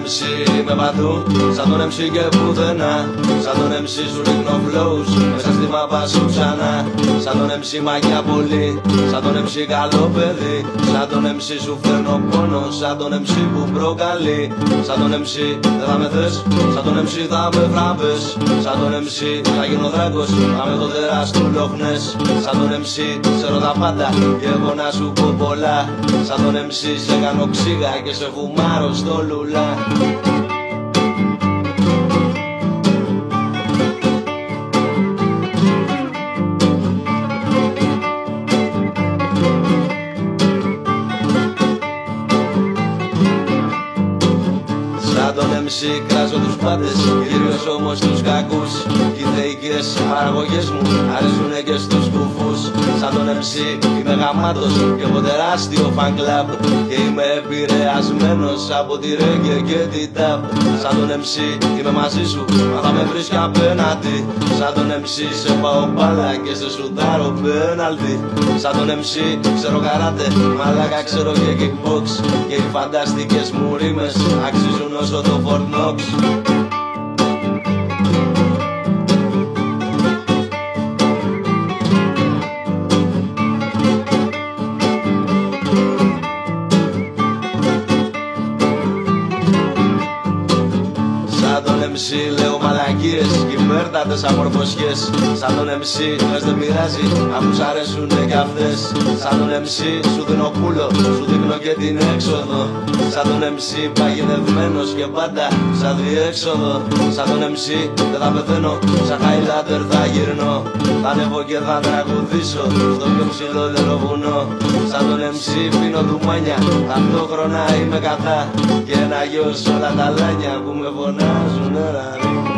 MC είμαι παντού, σαν τον MC και πουθενά. Σαν τον MC σου ρίχνω flows, μέσα στη μάπα σου ξανά. Σαν τον MC μαγιά πολύ, σαν τον MC καλό παιδί. Σαν τον MC σου φέρνω πόνο, σαν τον MC που προκαλεί. Σαν τον MC δεν θα με θες, σαν τον MC θα με βράβες. Σαν τον MC θα γίνω δράκος, θα με το τεράς του Λοχνές. Σαν τον MC ξέρω τα πάντα και εγώ να σου πω πολλά. Σαν τον MC σε κάνω ξύγα και σε φουμάρω στο λουλά. Σαν τον MC κράζω τους πάντες, κυρίως όμως τους κακούς. Κι οι θεϊκές παραγωγές μου αρέσουνε και στους κουφούς. Σαν τον MC είμαι γαμάτος και έχω τεράστιο fan club. Και είμαι επηρεασμένος από τη reggae και τη tap. Σαν τον MC είμαι μαζί σου, μα θα με βρεις κι απέναντι. Σαν τον MC σε πάω μπάλα και σε σουτάρω πέναλτι. Σαν τον MC ξέρω καράτε, μαλάκα ξέρω και kickbox. Και οι φανταστικές μου ρήμες αξίζουν όσο το Fort Knox. Σαν τον MC λέω μαλακίες κι υπέρτατες αμορφωσιές. Σαν τον MC λες δεν πειράζει, αφού σ' αρέσουνε κι αυτές. Σαν τον MC σου δίνω πουλο, σου δείχνω και την έξοδο. Σαν τον MC παγιδευμένος και πάντα σαν διέξοδο. Σαν τον MC δεν θα πεθαίνω, σαν Highlander θα γυρνώ. Θα ανέβω και θα τραγουδήσω στο πιο ψηλό βουνό. Σαν τον MC πίνω ντουμάνια, ταυτόχρονα είμαι κατά. Και ένα γιος όλα τα λάνια που με φωνάζουν ραρί.